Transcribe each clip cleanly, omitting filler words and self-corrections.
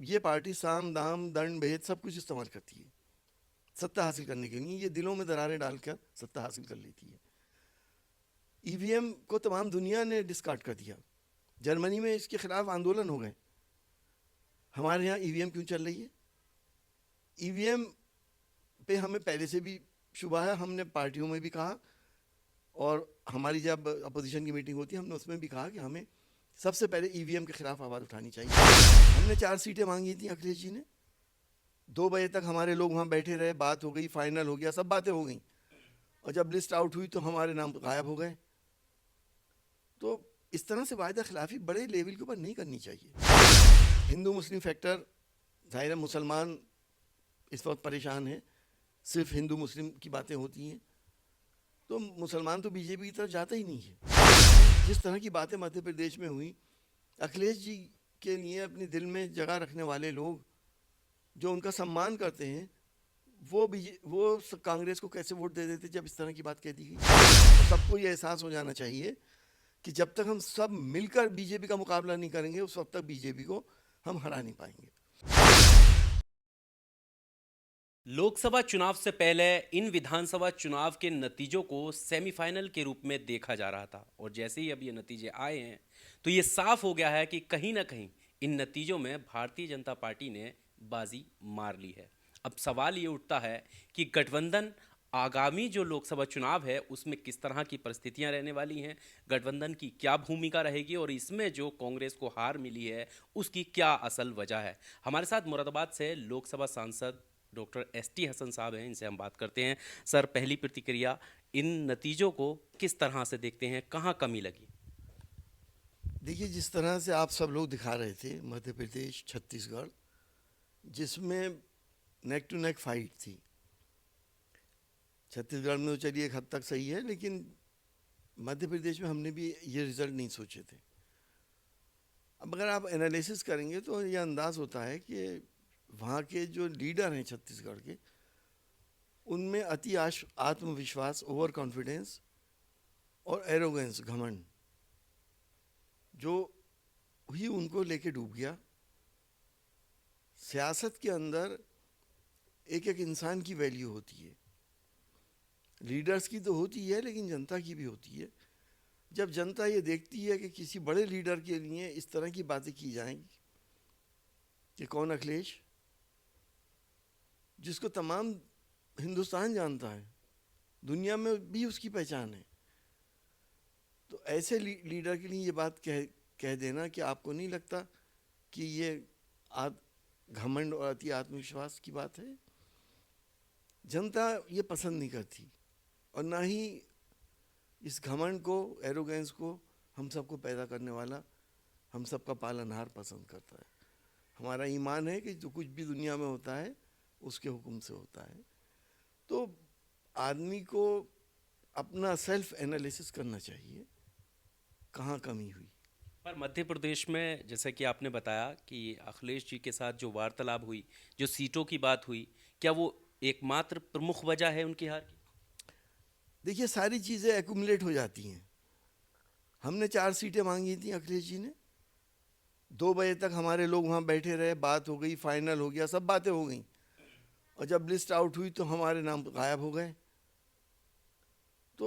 ये पार्टी साम दाम दंड भेद सब कुछ इस्तेमाल करती है सत्ता हासिल करने के लिए। ये दिलों में दरारें डालकर सत्ता हासिल कर लेती है। ईवीएम को तमाम दुनिया ने डिस्कार्ड कर दिया। जर्मनी में इसके खिलाफ आंदोलन हो गए। हमारे यहाँ ईवीएम क्यों चल रही है? ईवीएम पे हमें पहले से भी शुबा है। हमने पार्टियों में भी कहा, और हमारी जब अपोजिशन की मीटिंग होती है हमने उसमें भी कहा कि हमें सबसे पहले ईवीएम के खिलाफ आवाज़ उठानी चाहिए। हमने 4 सीटें मांगी थी, अखिलेश जी ने 2 बजे तक हमारे लोग वहाँ बैठे रहे, बात हो गई, फाइनल हो गया, सब बातें हो गई, और जब लिस्ट आउट हुई तो हमारे नाम गायब हो गए। तो इस तरह से वायदा खिलाफी बड़े लेवल के ऊपर नहीं करनी चाहिए। हिंदू मुस्लिम फैक्टर, ज़ाहिर है मुसलमान इस वक्त परेशान है, सिर्फ हिंदू मुस्लिम की बातें होती हैं, तो मुसलमान तो बीजेपी की तरफ जाता ही नहीं है। जिस तरह की बातें मध्य प्रदेश में हुई, अखिलेश जी के लिए अपने दिल में जगह रखने वाले लोग जो उनका सम्मान करते हैं, वो कांग्रेस को कैसे वोट दे देते जब इस तरह की बात कह दी गई। सबको ये एहसास हो जाना चाहिए कि जब तक हम सब मिलकर बीजेपी का मुकाबला नहीं करेंगे उस वक्त तक बीजेपी को हम हरा नहीं पाएंगे। लोकसभा चुनाव से पहले इन विधानसभा चुनाव के नतीजों को सेमीफाइनल के रूप में देखा जा रहा था, और जैसे ही अब ये नतीजे आए हैं तो ये साफ हो गया है कि कहीं ना कहीं इन नतीजों में भारतीय जनता पार्टी ने बाजी मार ली है। अब सवाल ये उठता है कि गठबंधन आगामी जो लोकसभा चुनाव है उसमें किस तरह की परिस्थितियां रहने वाली हैं, गठबंधन की क्या भूमिका रहेगी, और इसमें जो कांग्रेस को हार मिली है उसकी क्या असल वजह है। हमारे साथ मुरादाबाद से लोकसभा सांसद डॉक्टर एस.टी. हसन साहब हैं, इनसे हम बात करते हैं। सर, पहली प्रतिक्रिया, इन नतीजों को किस तरह से देखते हैं, कहाँ कमी लगी? देखिए, जिस तरह से आप सब लोग दिखा रहे थे मध्य प्रदेश छत्तीसगढ़, जिसमें नेक टू नेक फाइट थी, छत्तीसगढ़ में तो चलिए एक हद तक सही है, लेकिन मध्य प्रदेश में हमने भी ये रिजल्ट नहीं सोचे थे। अब अगर आप एनालिसिस करेंगे तो ये अंदाज़ होता है कि वहाँ के जो लीडर हैं छत्तीसगढ़ के, उनमें आत्मविश्वास, ओवर कॉन्फिडेंस और एरोगेंस, घमंड, जो ही उनको लेके डूब गया। सियासत के अंदर एक एक इंसान की वैल्यू होती है, लीडर्स की तो होती है लेकिन जनता की भी होती है। जब जनता ये देखती है कि किसी बड़े लीडर के लिए इस तरह की बातें की जाएंगी कि कौन अखिलेश, जिसको तमाम हिंदुस्तान जानता है, दुनिया में भी उसकी पहचान है, तो ऐसे लीडर के लिए ये बात कह देना कि आपको नहीं लगता कि ये घमंड और अति आत्मविश्वास की बात है? जनता ये पसंद नहीं करती, और ना ही इस घमंड को, एरोगेंस को हम सबको पैदा करने वाला, हम सबका पालनहार पसंद करता है। हमारा ईमान है कि जो कुछ भी दुनिया में होता है उसके हुक्म से होता है। तो आदमी को अपना सेल्फ एनालिसिस करना चाहिए, कहाँ कमी हुई। पर मध्य प्रदेश में जैसे कि आपने बताया कि अखिलेश जी के साथ जो वार्तालाप हुई, जो सीटों की बात हुई, क्या वो एकमात्र प्रमुख वजह है उनकी हार की? देखिए, सारी चीज़ें एक्यूमुलेट हो जाती हैं। हमने 4 सीटें मांगी थी, अखिलेश जी ने 2 बजे तक हमारे लोग वहाँ बैठे रहे, बात हो गई, फाइनल हो गया, सब बातें हो गई, और जब लिस्ट आउट हुई तो हमारे नाम गायब हो गए। तो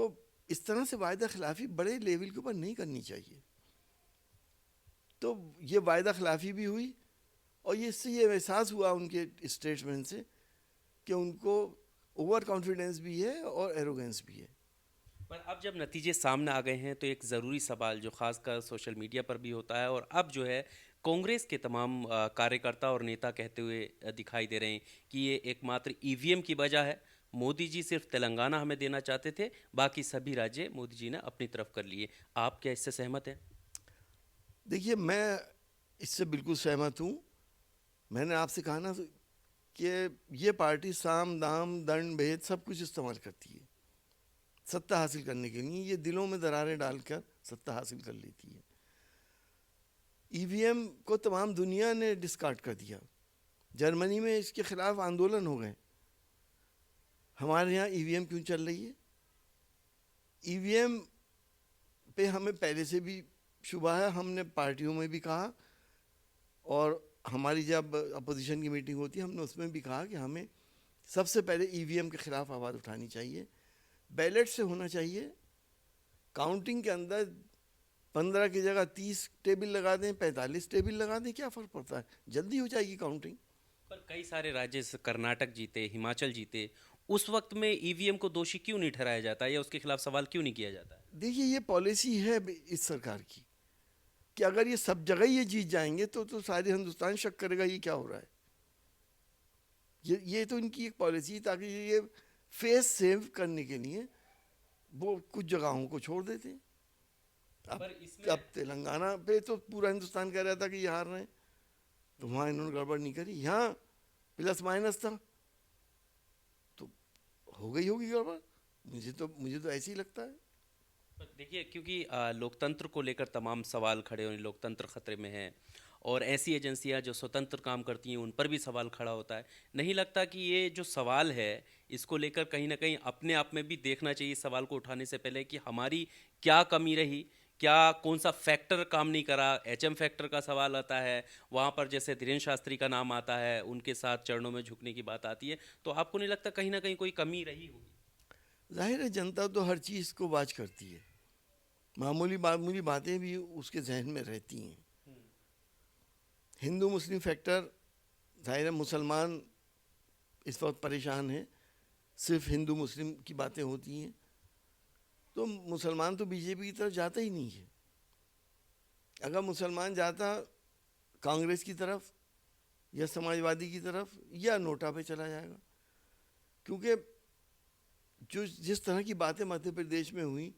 इस तरह से वायदा खिलाफी बड़े लेवल के ऊपर नहीं करनी चाहिए। तो ये वायदा खिलाफी भी हुई, और इससे ये एहसास हुआ उनके स्टेटमेंट से कि उनको ओवर कॉन्फिडेंस भी है और एरोगेंस भी है। पर अब जब नतीजे सामने आ गए हैं तो एक ज़रूरी सवाल जो खासकर सोशल मीडिया पर भी होता है, और अब जो है कांग्रेस के तमाम कार्यकर्ता और नेता कहते हुए दिखाई दे रहे हैं कि ये एकमात्र ईवीएम की वजह है। मोदी जी सिर्फ तेलंगाना हमें देना चाहते थे, बाकी सभी राज्य मोदी जी ने अपनी तरफ कर लिए। आप क्या इससे सहमत हैं? देखिए, मैं इससे बिल्कुल सहमत हूँ। मैंने आपसे कहा ना कि ये पार्टी साम दाम दंड भेद सब कुछ इस्तेमाल करती है सत्ता हासिल करने के लिए। ये दिलों में दरारें डालकर सत्ता हासिल कर लेती है। ईवीएम को तमाम दुनिया ने डिस्कार्ड कर दिया। जर्मनी में इसके खिलाफ आंदोलन हो गए। हमारे यहाँ ईवीएम क्यों चल रही है? ईवीएम पे हमें पहले से भी शुबा है। हमने पार्टियों में भी कहा, और हमारी जब अपोजिशन की मीटिंग होती है हमने उसमें भी कहा कि हमें सबसे पहले ईवीएम के खिलाफ आवाज़ उठानी चाहिए, बैलेट से होना चाहिए। काउंटिंग के अंदर 15 की जगह 30 टेबल लगा दें, 45 टेबल लगा दें, क्या फ़र्क पड़ता है, जल्दी हो जाएगी काउंटिंग। पर कई सारे राज्य जैसे कर्नाटक जीते, हिमाचल जीते, उस वक्त में ईवीएम को दोषी क्यों नहीं ठहराया जाता या उसके खिलाफ सवाल क्यों नहीं किया जाता है? देखिए ये पॉलिसी है इस सरकार की कि अगर ये सब जगह ये जीत जाएंगे तो सारे हिंदुस्तान शक करेगा ये क्या हो रहा है। ये तो इनकी एक पॉलिसी, ताकि ये फेस सेव करने के लिए वो कुछ जगहों को छोड़ देते हैं। अब पर इसमें अब तेलंगाना पे तो पूरा हिंदुस्तान कह रहा था कि ये हार रहे हैं, तो वहाँ इन्होंने गड़बड़ नहीं करी। यहाँ प्लस माइनस था तो हो गई होगी गड़बड़, मुझे तो ऐसे ही लगता है। पर देखिए, क्योंकि लोकतंत्र को लेकर तमाम सवाल खड़े हो, लोकतंत्र खतरे में है और ऐसी एजेंसियां जो स्वतंत्र काम करती हैं उन पर भी सवाल खड़ा होता है। नहीं लगता कि ये जो सवाल है इसको लेकर कहीं ना कहीं अपने आप में भी देखना चाहिए, इस सवाल को उठाने से पहले, कि हमारी क्या कमी रही, क्या कौन सा फैक्टर काम नहीं करा? एचएम फैक्टर का सवाल आता है वहाँ पर, जैसे धीरेन्द्र शास्त्री का नाम आता है, उनके साथ चरणों में झुकने की बात आती है, तो आपको नहीं लगता कहीं ना कहीं कोई कमी रही होगी? जाहिर है जनता तो हर चीज़ को वाच करती है, मामूली मामूली बातें भी उसके जहन में रहती हैं। हिंदू मुस्लिम फैक्टर, जाहिर है मुसलमान इस वक्त परेशान है, सिर्फ हिंदू मुस्लिम की बातें होती हैं, तो मुसलमान तो बीजेपी की तरफ जाता ही नहीं है। अगर मुसलमान जाता कांग्रेस की तरफ या समाजवादी की तरफ या नोटा पे चला जाएगा, क्योंकि जो जिस तरह की बातें मध्य प्रदेश में हुई,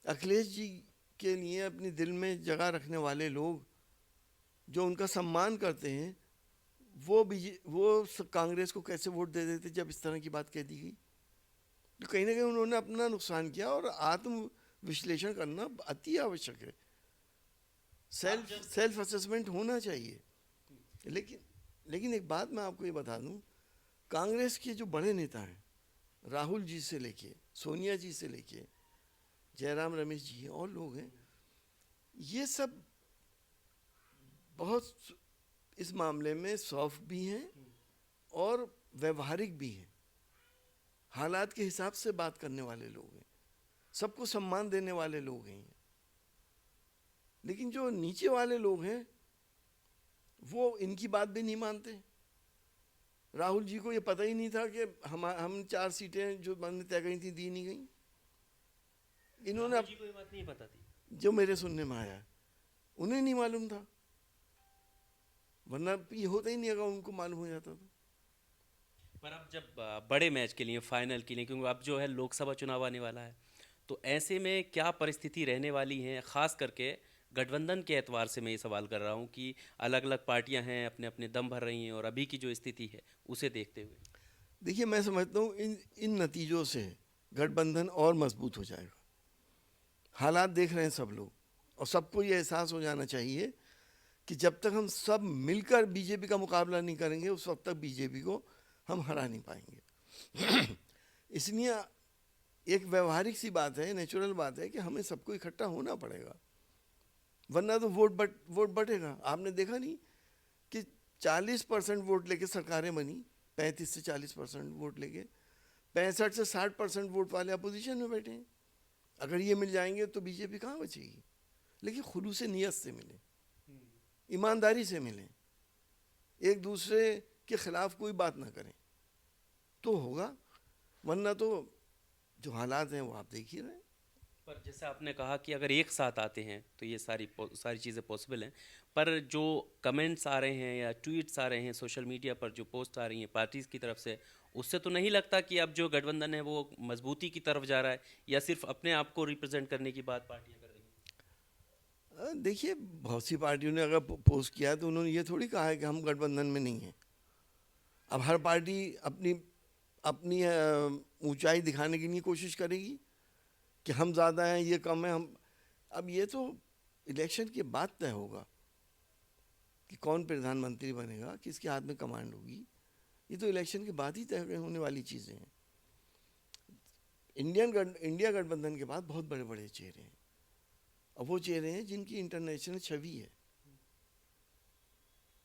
अखिलेश जी के लिए अपने दिल में जगह रखने वाले लोग जो उनका सम्मान करते हैं वो कांग्रेस को कैसे वोट दे देते जब इस तरह की बात कह दी गई। तो कहीं ना कहीं उन्होंने अपना नुकसान किया, और आत्म विश्लेषण करना अति आवश्यक है। सेल्फ असेसमेंट होना चाहिए। लेकिन एक बात मैं आपको ये बता दूं, कांग्रेस के जो बड़े नेता हैं, राहुल जी से लेके सोनिया जी से लेके जयराम रमेश जी और लोग हैं, ये सब बहुत इस मामले में सॉफ्ट भी हैं और व्यवहारिक भी हैं, हालात के हिसाब से बात करने वाले लोग हैं, सबको सम्मान देने वाले लोग हैं। लेकिन जो नीचे वाले लोग हैं वो इनकी बात भी नहीं मानते। राहुल जी को ये पता ही नहीं था कि हम 4 सीटें जो मैंने तय करी थी दी नहीं गई। इन्होंने जी को ये बात नहीं पता थी? जो मेरे सुनने में आया, उन्हें नहीं मालूम था, वरना ये होता ही नहीं अगर उनको मालूम हो जाता तो। पर अब जब बड़े मैच के लिए, फाइनल के लिए, क्योंकि अब जो है लोकसभा चुनाव आने वाला है, तो ऐसे में क्या परिस्थिति रहने वाली है, खास करके गठबंधन के एतवार से मैं ये सवाल कर रहा हूँ कि अलग अलग पार्टियां हैं, अपने अपने दम भर रही हैं, और अभी की जो स्थिति है उसे देखते हुए? देखिए मैं समझता हूँ इन नतीजों से गठबंधन और मजबूत हो जाएगा। हालात देख रहे हैं सब लोग, और सबको ये एहसास हो जाना चाहिए कि जब तक हम सब मिलकर बीजेपी का मुकाबला नहीं करेंगे उस वक्त तक बीजेपी को हम हरा नहीं पाएंगे। इसलिए एक व्यवहारिक सी बात है, नेचुरल बात है कि हमें सबको इकट्ठा होना पड़ेगा, वरना तो वोट बटेगा। आपने देखा नहीं कि 40% वोट लेके सरकारें बनी, 35 से 40% वोट लेके, 65 से 60% वोट वाले अपोजिशन में बैठे हैं। अगर ये मिल जाएंगे तो बीजेपी कहाँ बचेगी। लेकिन खुलूस नियत से मिले, ईमानदारी से मिलें, एक दूसरे के खिलाफ कोई बात ना करें तो होगा, वरना तो जो हालात हैं वो आप देख ही रहे हैं। पर जैसे आपने कहा कि अगर एक साथ आते हैं तो ये सारी चीज़ें पॉसिबल हैं, पर जो कमेंट्स आ रहे हैं या ट्वीट्स आ रहे हैं सोशल मीडिया पर, जो पोस्ट आ रही हैं पार्टीज़ की तरफ से, उससे तो नहीं लगता कि अब जो गठबंधन है वो मजबूती की तरफ जा रहा है, या सिर्फ अपने आप को रिप्रेजेंट करने की बात पार्टियां कर रही हैं? देखिए बहुत सी पार्टियों ने अगर पोस्ट किया तो उन्होंने ये थोड़ी कहा है कि हम गठबंधन में नहीं हैं। अब हर पार्टी अपनी अपनी ऊंचाई दिखाने की नहीं कोशिश करेगी कि हम ज़्यादा हैं ये कम है। हम अब ये तो इलेक्शन के बाद तय होगा कि कौन प्रधानमंत्री बनेगा, किसके हाथ में कमांड होगी। ये तो इलेक्शन के बाद ही तय होने वाली चीज़ें हैं। इंडिया गठबंधन के बाद बहुत बड़े बड़े चेहरे हैं, और वो चेहरे हैं जिनकी इंटरनेशनल छवि है।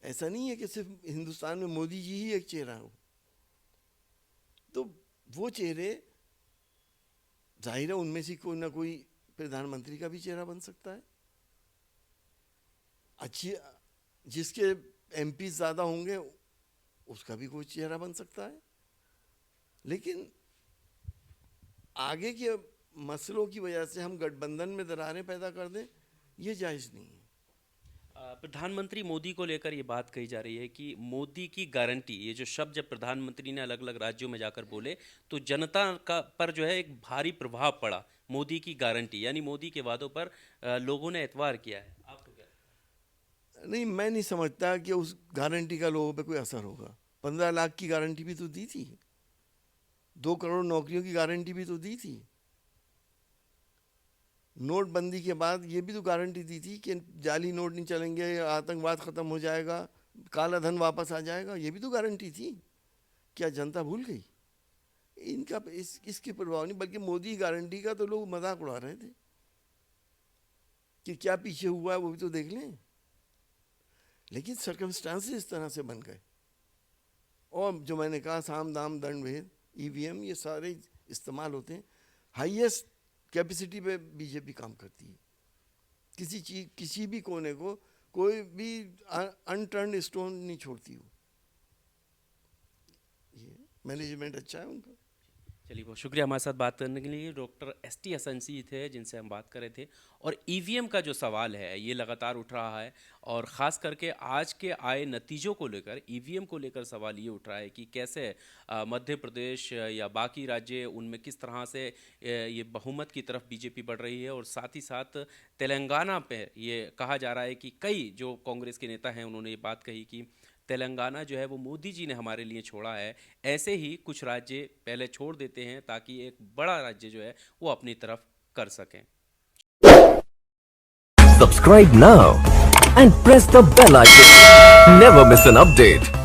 ऐसा नहीं है कि सिर्फ हिंदुस्तान में मोदी जी ही एक चेहरा हो। तो वो चेहरे जाहिर है उनमें से कोई ना कोई प्रधानमंत्री का भी चेहरा बन सकता है। अच्छी जिसके एमपी ज़्यादा होंगे उसका भी कोई चेहरा बन सकता है। लेकिन आगे के मसलों की वजह से हम गठबंधन में दरारें पैदा कर दें, ये जायज़ नहीं है। प्रधानमंत्री मोदी को लेकर ये बात कही जा रही है कि मोदी की गारंटी, ये जो शब्द जब प्रधानमंत्री ने अलग अलग राज्यों में जाकर बोले तो जनता का पर जो है एक भारी प्रभाव पड़ा। मोदी की गारंटी यानी मोदी के वादों पर लोगों ने एतबार किया है। आपको क्या? नहीं, मैं नहीं समझता कि उस गारंटी का लोगों पे कोई असर होगा। 15 लाख की गारंटी भी तो दी थी, 2 करोड़ नौकरियों की गारंटी भी तो दी थी। नोटबंदी के बाद ये भी तो गारंटी दी थी कि जाली नोट नहीं चलेंगे, आतंकवाद ख़त्म हो जाएगा, काला धन वापस आ जाएगा, ये भी तो गारंटी थी। क्या जनता भूल गई? इनका इसके प्रभाव नहीं, बल्कि मोदी गारंटी का तो लोग मजाक उड़ा रहे थे कि क्या पीछे हुआ है वो भी तो देख लें। लेकिन सर्कमस्टांसेस इस तरह से बन गए, और जो मैंने कहा साम दाम दंड भेद, ईवीएम, ये सारे इस्तेमाल होते हैं। हाईएस्ट कैपेसिटी पे बीजेपी काम करती है। किसी चीज, किसी भी कोने को कोई भी अनटर्न्ड स्टोन नहीं छोड़ती वो। ये मैनेजमेंट अच्छा है उनका। चलिए, बहुत शुक्रिया हमारे साथ बात करने के लिए। Doctor ST. असंसी थे जिनसे हम बात कर रहे थे। और ईवीएम का जो सवाल है ये लगातार उठ रहा है, और ख़ास करके आज के आए नतीजों को लेकर, ईवीएम को लेकर सवाल ये उठ रहा है कि कैसे मध्य प्रदेश या बाकी राज्य, उनमें किस तरह से ये बहुमत की तरफ बीजेपी बढ़ रही है। और साथ ही साथ तेलंगाना पे ये कहा जा रहा है कि कई जो कांग्रेस के नेता हैं उन्होंने ये बात कही कि तेलंगाना जो है वो मोदी जी ने हमारे लिए छोड़ा है। ऐसे ही कुछ राज्य पहले छोड़ देते हैं ताकि एक बड़ा राज्य जो है वो अपनी तरफ कर सकें। Subscribe now and press the bell icon. Never miss an update.